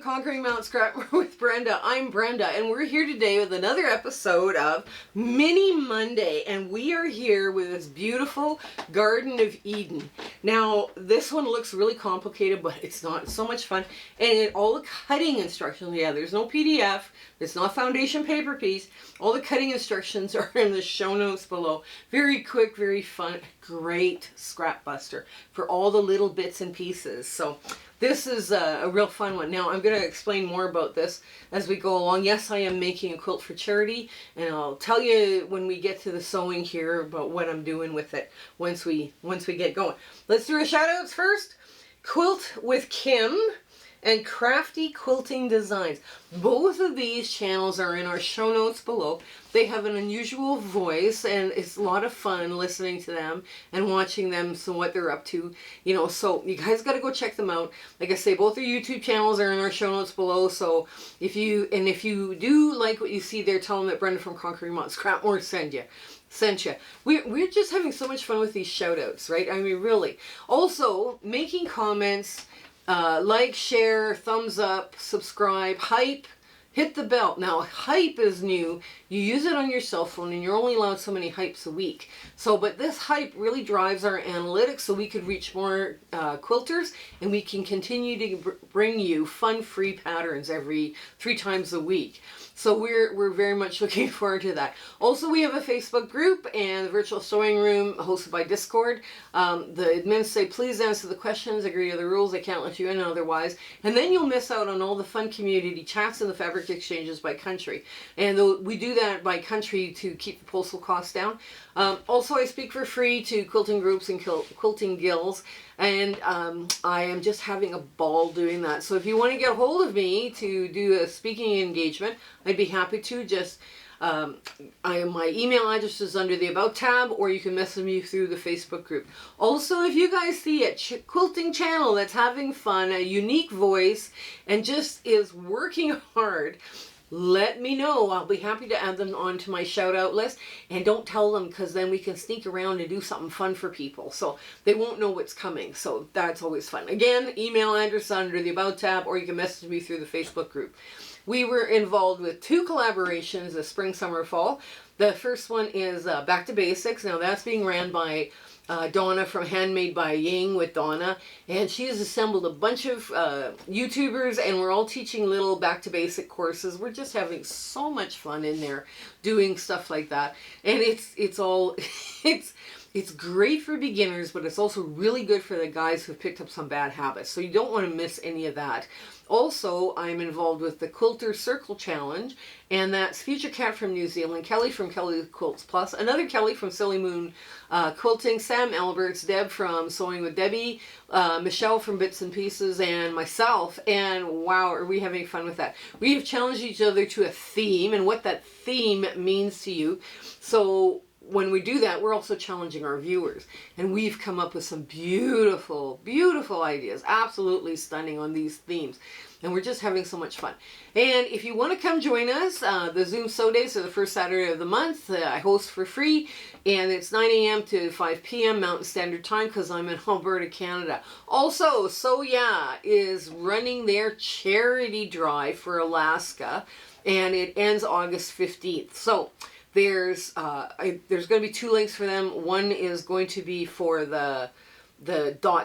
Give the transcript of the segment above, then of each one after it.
Conquering Mount Scrap with Brenda. I'm Brenda, and we're here today with another episode of Mini Monday, and we are here with this beautiful Garden of Eden. Now, this one looks really complicated, but it's not. It's so much fun, and all the cutting instructions, yeah, there's no PDF, it's not foundation paper piece. All the cutting instructions are in the show notes below. Very quick, very fun, great scrap buster for all the little bits and pieces. So this is a real fun one. Now I'm going to explain more about this as we go along. Yes, I am making a quilt for charity, and I'll tell you when we get to the sewing here about what I'm doing with it once we get going. Let's do our shout outs first. Quilt with Kim and Crafty Quilting Designs. Both of these channels are in our show notes below. They have an unusual voice, and it's a lot of fun listening to them and watching them, so what they're up to, you know, so you guys got to go check them out. Like I say, both their YouTube channels are in our show notes below, so if you do like what you see there, tell them that Brenda from Conquering Mount Scrap or sent you. We're just having so much fun with these shout outs, right? I mean, really. Also, making comments, like, share, thumbs up, subscribe, hype, hit the bell. Now, hype is new. You use it on your cell phone, and you're only allowed so many hypes a week. So, but this hype really drives our analytics, so we could reach more quilters, and we can continue to bring you fun, free patterns every 3 times a week. So we're very much looking forward to that. Also, we have a Facebook group and the virtual sewing room hosted by Discord. The admins say, please answer the questions, agree to the rules. They can't let you in otherwise. And then you'll miss out on all the fun community chats and the fabric exchanges by country. And we do that by country to keep the postal costs down. Also, I speak for free to quilting groups and quilting guilds. And I am just having a ball doing that. So if you want to get a hold of me to do a speaking engagement, I'd be happy to. Just my email address is under the About tab, or you can message me through the Facebook group. Also, if you guys see a quilting channel that's having fun, a unique voice, and just is working hard, let me know. I'll be happy to add them onto my shout out list. And don't tell them, because then we can sneak around and do something fun for people, so they won't know what's coming. So that's always fun. Again, email address under the About tab, or you can message me through the Facebook group. We were involved with 2 collaborations this spring, summer, fall. The first one is Back to Basics. Now that's being ran by Donna from Handmade by Ying with Donna, and she has assembled a bunch of YouTubers, and we're all teaching little back to basic courses. We're just having so much fun in there doing stuff like that, and it's all it's great for beginners, but it's also really good for the guys who've picked up some bad habits, so you don't want to miss any of that. Also, I'm involved with the Quilter Circle Challenge, and that's Future Cat from New Zealand, Kelly from Kelly Quilts Plus, another Kelly from Silly Moon Quilting, Sam Alberts, Deb from Sewing with Debbie, Michelle from Bits and Pieces, and myself. And wow, are we having fun with that. We have challenged each other to a theme and what that theme means to you. So when we do that, we're also challenging our viewers, and we've come up with some beautiful, beautiful ideas, absolutely stunning on these themes, and we're just having so much fun. And if you want to come join us, the Zoom Sew Days are the first Saturday of the month. I host for free, and it's 9 a.m. to 5 p.m. Mountain Standard Time, because I'm in Alberta, Canada. Also, So Yeah is running their charity drive for Alaska, and it ends August 15th. So there's going to be 2 links for them. One is going to be for the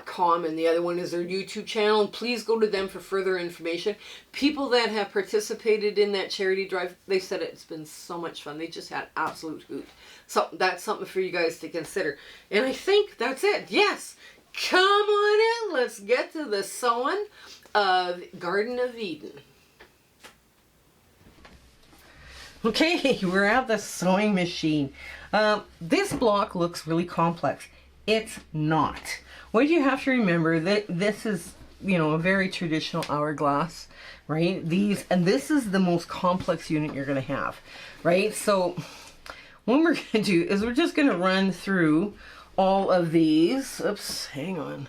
.com, and the other one is their YouTube channel. And please go to them for further information. People that have participated in that charity drive, they said it's been so much fun. They just had absolute hoot. So that's something for you guys to consider. And I think that's it. Yes, come on in. Let's get to the sewing of Garden of Eden. Okay, we're at the sewing machine. This block looks really complex. It's not. What you have to remember, that this is, you know, a very traditional hourglass, right? This is the most complex unit you're going to have, right? So what we're going to do is we're just going to run through all of these. Oops, hang on.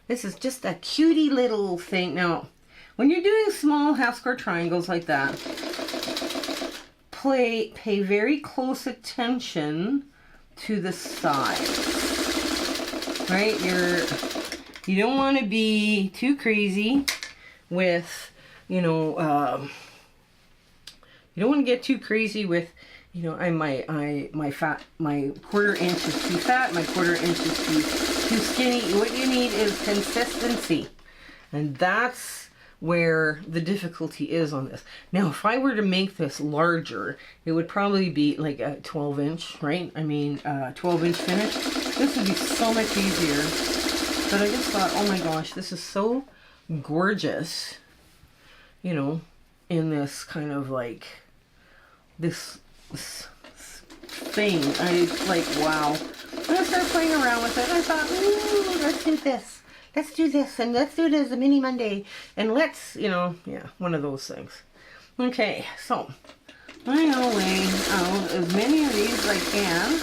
This is just a cutie little thing. Now, when you're doing small half-square triangles like that, pay very close attention to the sides, right? You don't want to be too crazy with you know, you don't want to get too crazy with, you know, my 1/4 inch is too fat, my 1/4 inch is too skinny. What you need is consistency. And that's where the difficulty is on this. Now, if I were to make this larger, it would probably be like a 12 inch, right? I mean, 12 inch finish. This would be so much easier. But I just thought, oh my gosh, this is so gorgeous, you know, in this kind of like, this thing. I like, wow. And I started playing around with it. And I thought, ooh, let's do this. Let's do this. And let's do it as a mini Monday. And let's, you know, yeah, one of those things. Okay, so I'm going to lay out as many of these as I can.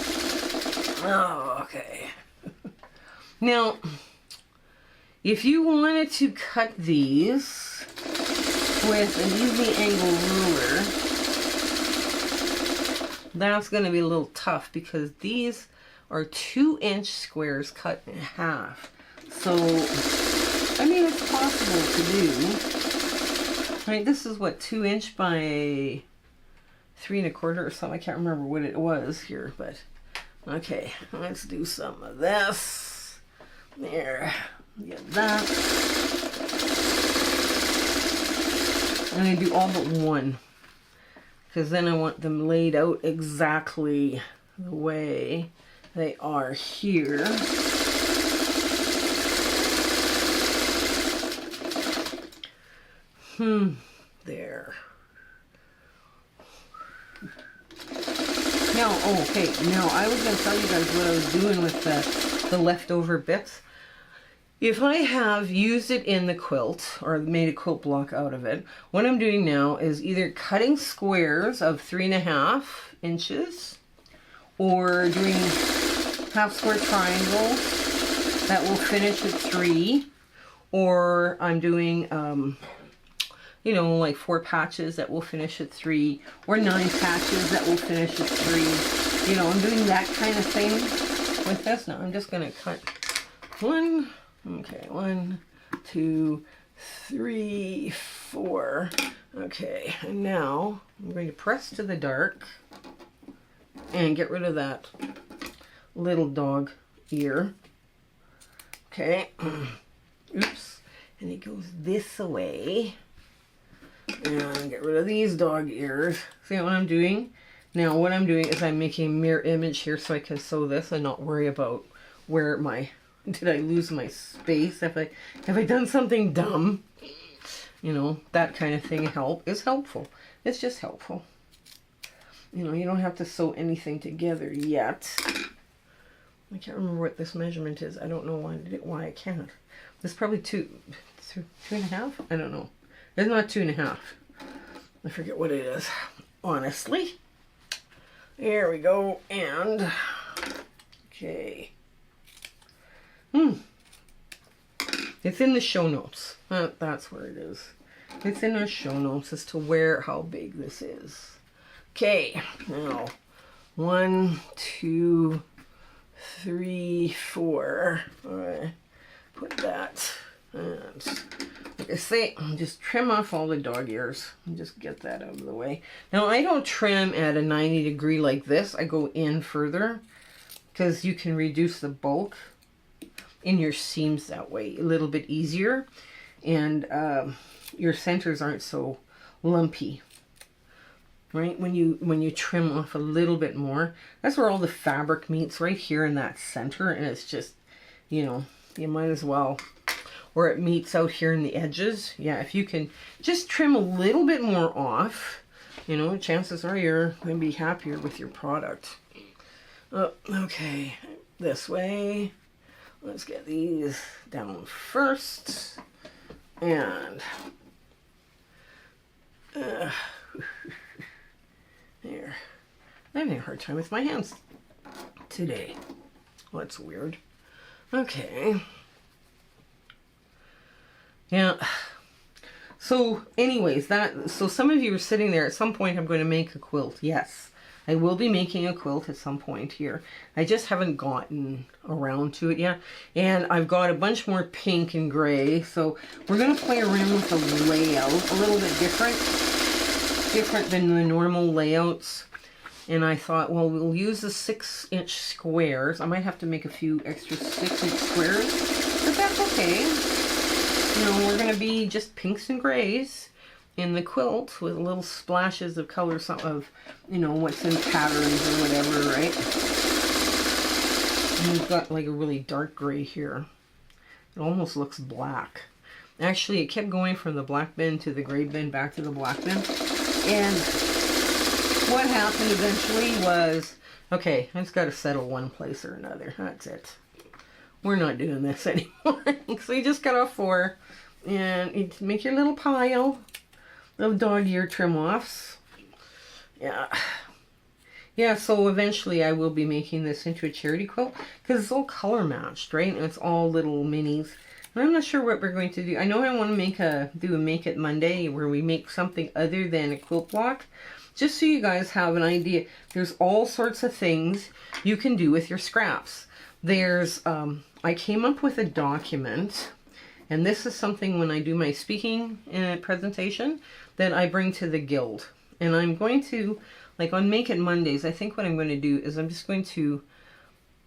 Oh, okay. Now, if you wanted to cut these with an easy angle ruler, that's going to be a little tough because these are 2-inch squares cut in half. So, I mean, it's possible to do. Right, this is what, 2 inch by 3 1/4 or something. I can't remember what it was here, but okay, let's do some of this. There, get that. I'm going to do all but one, because then I want them laid out exactly the way they are here. There. Now, okay, now I was going to tell you guys what I was doing with the leftover bits. If I have used it in the quilt or made a quilt block out of it, what I'm doing now is either cutting squares of 3 1/2 inches or doing half square triangles that will finish at 3, or I'm doing, you know, like 4 patches that will finish at 3, or 9 patches that will finish at 3. You know, I'm doing that kind of thing with this. Now I'm just going to cut 1. Okay, 1, 2, 3, 4. Okay, and now I'm going to press to the dark and get rid of that little dog ear. Okay, oops, and it goes this way. And get rid of these dog ears. See what I'm doing? Now what I'm doing is I'm making a mirror image here so I can sew this and not worry about where my, did I lose my space? Have I done something dumb? You know, that kind of thing is helpful. It's just helpful. You know, you don't have to sew anything together yet. I can't remember what this measurement is. I don't know why I can't. This is probably 2 1/2? I don't know. It's not 2 1/2. I forget what it is, honestly. There we go, and okay. It's in the show notes. That's where it is. It's in our show notes as to how big this is. Okay, now 1, 2, 3, 4. All right, put that. And like I say, just trim off all the dog ears and just get that out of the way. Now I don't trim at a 90 degree like this. I go in further because you can reduce the bulk in your seams that way a little bit easier, and your centers aren't so lumpy. Right, when you trim off a little bit more, that's where all the fabric meets, right here in that center, and it's just, you know, you might as well. Or it meets out here in the edges. Yeah, if you can just trim a little bit more off, you know, chances are you're going to be happier with your product. Okay, this way. Let's get these down first. And there. I'm having a hard time with my hands today. Well, that's weird. Okay. Yeah. So anyways, so some of you are sitting there, at some point I'm going to make a quilt. Yes. I will be making a quilt at some point here. I just haven't gotten around to it yet. And I've got a bunch more pink and gray. So we're going to play around with the layout a little bit different than the normal layouts. And I thought, well, we'll use the 6-inch squares. I might have to make a few extra 6-inch squares, but that's okay. You know, we're going to be just pinks and grays in the quilt with little splashes of color, some of, you know, what's in patterns or whatever, right? And we've got like a really dark gray here. It almost looks black. Actually, it kept going from the black bin to the gray bin back to the black bin. And what happened eventually was, okay, I just got to settle one place or another. That's it. We're not doing this anymore. So you just got off 4 and you make your little pile of dog ear trim-offs. Yeah. Yeah, so eventually I will be making this into a charity quilt because it's all color matched, right? And it's all little minis. And I'm not sure what we're going to do. I know I want to do a Make It Monday where we make something other than a quilt block. Just so you guys have an idea, there's all sorts of things you can do with your scraps. There's, I came up with a document, and this is something when I do my speaking presentation that I bring to the guild. And I'm going to, like on Make It Mondays, I think what I'm going to do is I'm just going to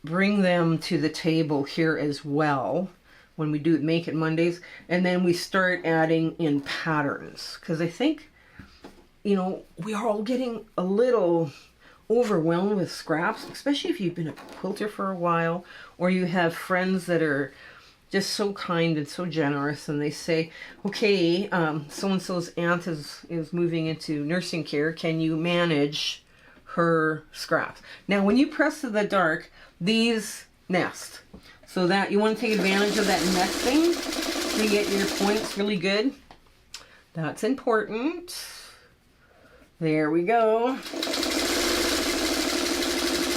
bring them to the table here as well when we do Make It Mondays. And then we start adding in patterns. Because I think, you know, we are all getting a little overwhelmed with scraps, especially if you've been a quilter for a while, or you have friends that are just so kind and so generous, and they say, okay, so-and-so's aunt is moving into nursing care. Can you manage her scraps? Now, when you press to the dark, these nest. So that you want to take advantage of that nesting to get your points really good. That's important. There we go.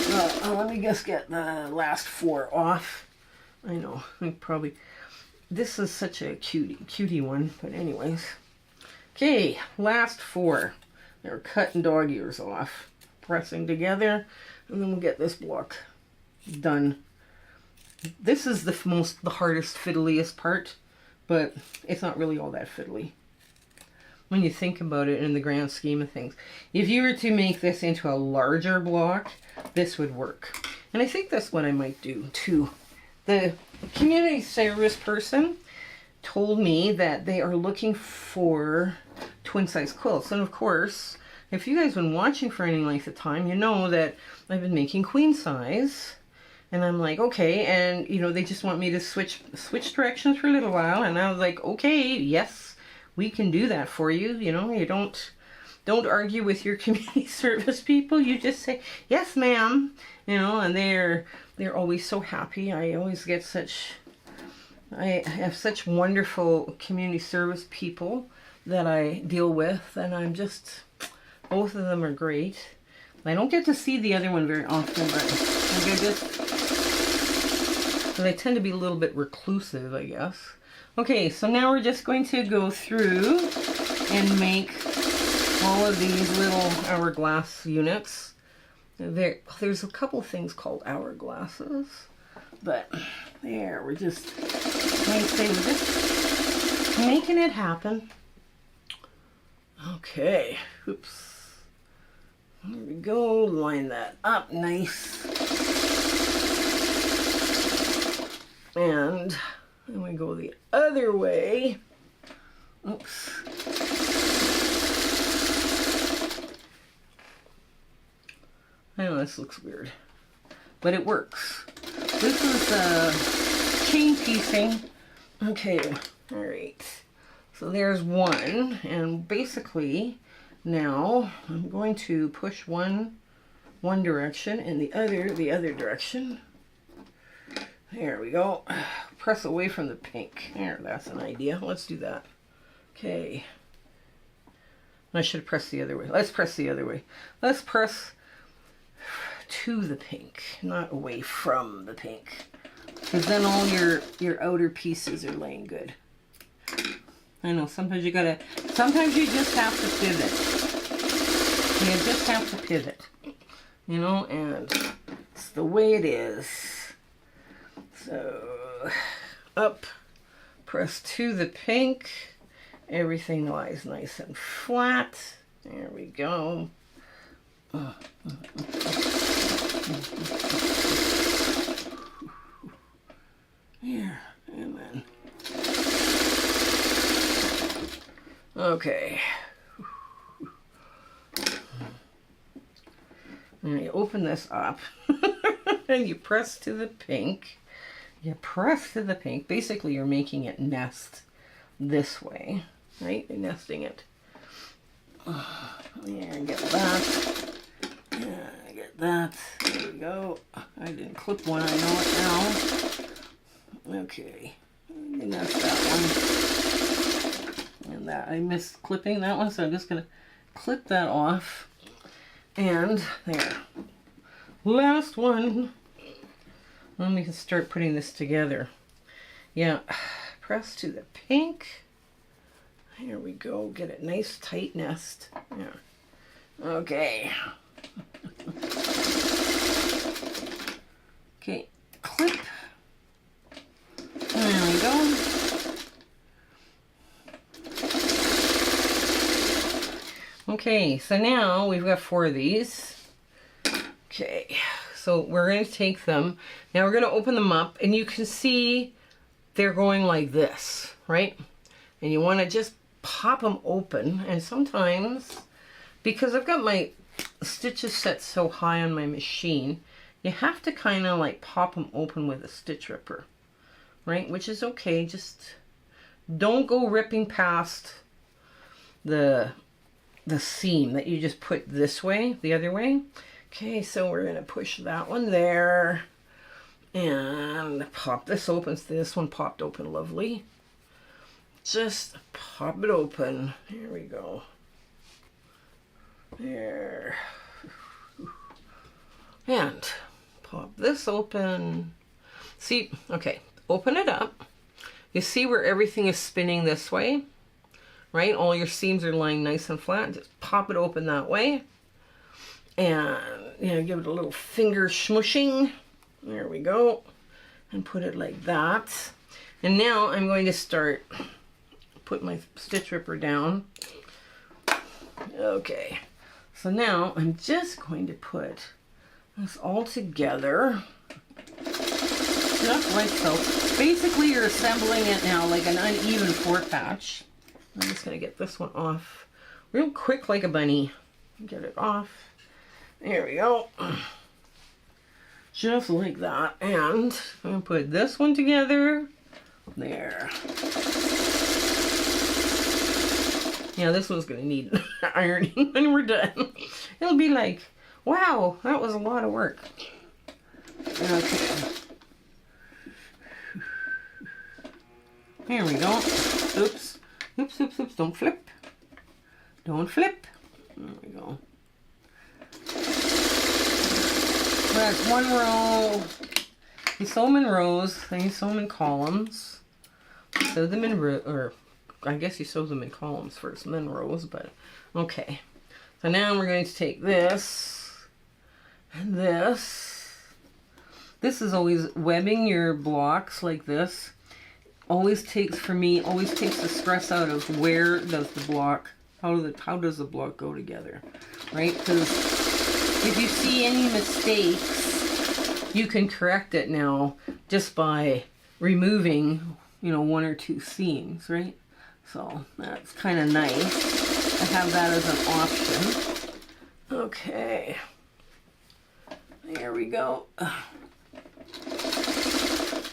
Well, let me just get the last 4 off. I know, this is such a cutie one, but anyways. Okay, last 4. They're cutting dog ears off, pressing together, and then we'll get this block done. This is the hardest, fiddliest part, but it's not really all that fiddly when you think about it in the grand scheme of things. If you were to make this into a larger block, this would work. And I think that's what I might do too. The community service person told me that they are looking for twin size quilts. And of course, if you guys have been watching for any length of time, you know that I've been making queen size. And I'm like, okay, and you know, they just want me to switch directions for a little while. And I was like, okay, yes, we can do that for you. You know, you don't argue with your community service people. You just say, yes, ma'am. You know, and they're always so happy. I always get I have such wonderful community service people that I deal with, and I'm just, both of them are great. I don't get to see the other one very often, but I tend to be a little bit reclusive, I guess. Okay, so now we're just going to go through and make all of these little hourglass units. There's a couple things called hourglasses, but there, we're just, like I say, we're just making it happen. Okay, oops. There we go, line that up nice. And then we go the other way. Oops. I know this looks weird, but it works. This is chain piecing. Okay, all right. So there's one, and basically now I'm going to push one direction and the other direction. There we go. Press away from the pink. There, that's an idea. Let's do that. Okay. I should have pressed the other way. Let's press the other way. Let's press to the pink, not away from the pink. Because then all your outer pieces are laying good. I know, sometimes you just have to pivot. You just have to pivot. you know, and it's the way it is. So up, press to the pink. Everything lies nice and flat. There we go. Here, and then. Okay. And you open this up and you press to the pink. You press to the pink. Basically, you're making it nest this way, right? You're nesting it. Yeah, get that. Yeah, get that. There we go. I didn't clip one. I know it now. Okay. And that's that one. And that I missed clipping that one, so I'm just gonna clip that off. And there. Last one. Then we can start putting this together. Yeah. Press to the pink. Here we go. Get a nice tight nest. Yeah. Okay. Okay. Clip. There we go. Okay, so now we've got 4 of these. Okay, so we're going to take them. Now we're going to open them up, and you can see they're going like this, right? And you want to just pop them open. And sometimes, because I've got my stitches set so high on my machine, you have to kind of like pop them open with a stitch ripper, right? Which is okay. Just don't go ripping past the seam that you just put this way, the other way. Okay, so we're going to push that one there and pop this open. So this one popped open lovely. Just pop it open. Here we go. There. And pop this open. See, okay, open it up. You see where everything is spinning this way? Right? All your seams are lying nice and flat. Just pop it open that way. And, you know, give it a little finger smushing. There we go. And put it like that. And now I'm going to start, put my stitch ripper down. Okay. So now I'm just going to put this all together. Just like so. Basically, you're assembling it now like an uneven 4-patch. I'm just going to get this one off real quick like a bunny. Get it off. There we go. Just like that. And I'm going to put this one together. There. Yeah, this one's going to need ironing when we're done. It'll be like, wow, that was a lot of work. Okay. Here we go. Oops. Oops, oops, oops, don't flip. Don't flip. There we go. That's one row. You sew them in rows, then you sew them in columns. Sew them in or I guess you sew them in columns first and then rows, but okay. So now we're going to take this and this. This is always webbing your blocks like this. Always takes, for me, always takes the stress out of where does the block, how does the block go together, right? Because if you see any mistakes, you can correct it now just by removing, you know, 1 or 2 seams, right? So that's kind of nice. I have that as an option. Okay. There we go.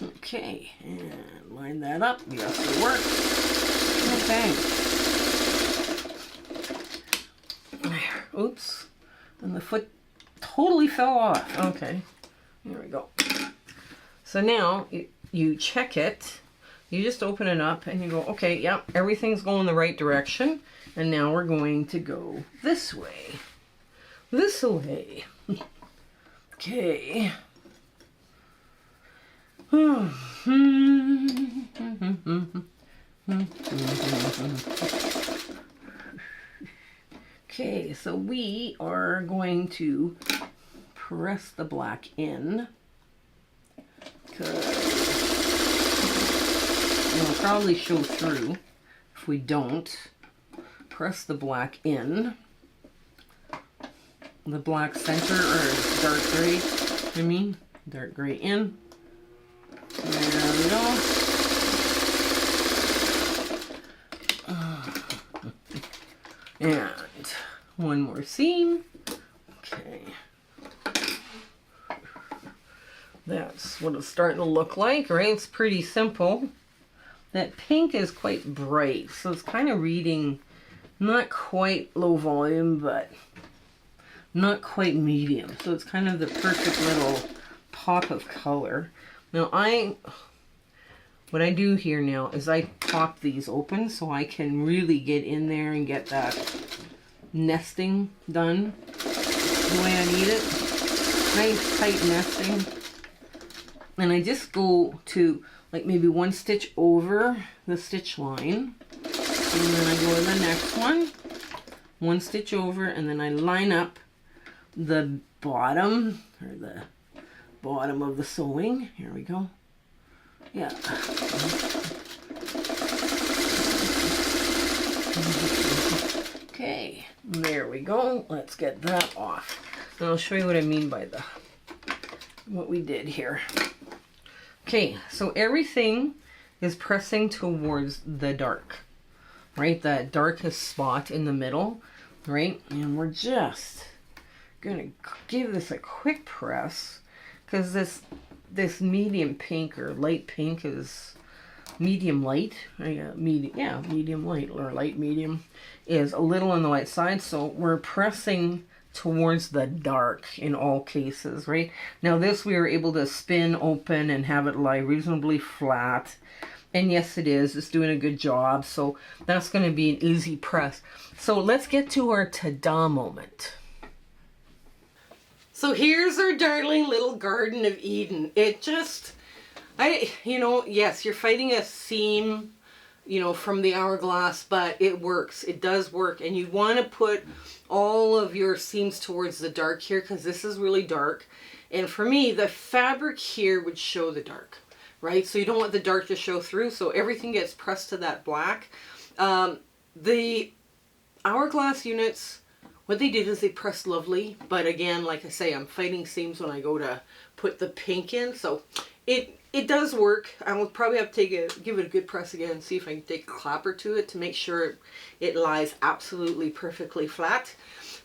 Okay, and line that up. Yes, it works. Okay. There. Oops. And the foot totally fell off. Okay. There we go. So now you check it. You just open it up and you go, okay, yep, everything's going the right direction. And now we're going to go this way. This way. Okay. Okay, so we are going to press the black in. Because it'll probably show through if we don't. Press the black in. The black center, or dark gray, I mean. Dark gray in. There we go. And one more seam. Okay. That's what it's starting to look like, right? It's pretty simple. That pink is quite bright, so it's kind of reading not quite low volume, but not quite medium. So it's kind of the perfect little pop of color. Now what I do here now is I pop these open so I can really get in there and get that nesting done the way I need it. Nice tight nesting. And I just go to like maybe one stitch over the stitch line. And then I go to the next one stitch over, and then I line up the bottom, or the bottom of the sewing. Here we go. Yeah. Okay, there we go. Let's get that off. And I'll show you what I mean by what we did here. Okay, so everything is pressing towards the dark, right? That darkest spot in the middle, right? And we're just gonna give this a quick press, because this medium pink or light pink is medium light. Medium light or light medium is a little on the light side, so we're pressing towards the dark in all cases, right? Now this we were able to spin open and have it lie reasonably flat, and yes, it is. It's doing a good job, so that's going to be an easy press. So let's get to our ta-da moment. So here's our darling little Garden of Eden. It just, yes, you're fighting a seam, from the hourglass, but it works. It does work. And you want to put all of your seams towards the dark here, because this is really dark. And for me, the fabric here would show the dark, right? So you don't want the dark to show through, so everything gets pressed to that black. The hourglass units, what they did is they pressed lovely, but again, like I say, I'm fighting seams when I go to put the pink in, so it does work. I will probably have to give it a good press again and see if I can take a clapper to it to make sure it lies absolutely perfectly flat.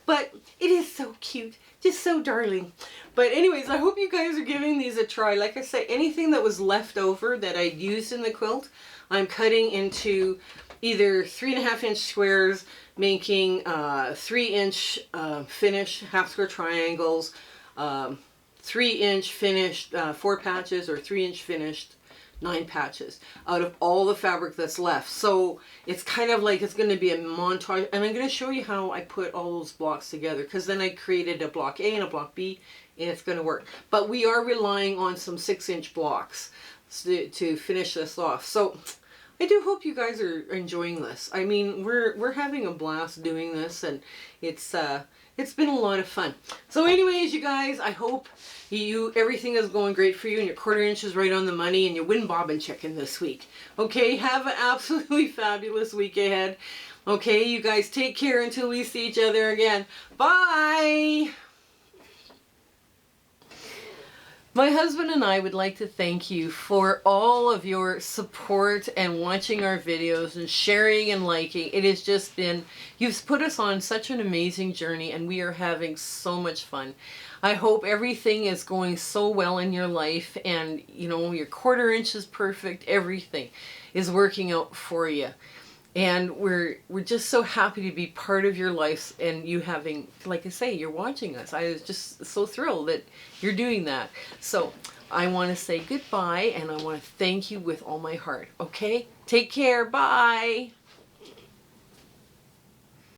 But it is so cute, just so darling. But anyways, I hope you guys are giving these a try. Like I say, anything that was left over that I used in the quilt, I'm cutting into either 3.5-inch squares, making 3-inch finished half square triangles, 3-inch finished 4 patches, or 3-inch finished 9 patches out of all the fabric that's left. So it's kind of like it's going to be a montage, and I'm going to show you how I put all those blocks together, because then I created a block A and a block B, and it's going to work. But we are relying on some 6-inch blocks to finish this off. So I do hope you guys are enjoying this. I mean, we're having a blast doing this, and it's been a lot of fun. So anyways, you guys, I hope everything is going great for you, and your 1/4 inch is right on the money, and you win bobbin chicken this week. Okay, have an absolutely fabulous week ahead. Okay, you guys take care until we see each other again. Bye! My husband and I would like to thank you for all of your support and watching our videos and sharing and liking. It has just been, you've put us on such an amazing journey, and we are having so much fun. I hope everything is going so well in your life, and your 1/4 inch is perfect. Everything is working out for you. And we're just so happy to be part of your lives, and you having, like I say, you're watching us. I was just so thrilled that you're doing that. So I want to say goodbye, and I want to thank you with all my heart. Okay? Take care. Bye.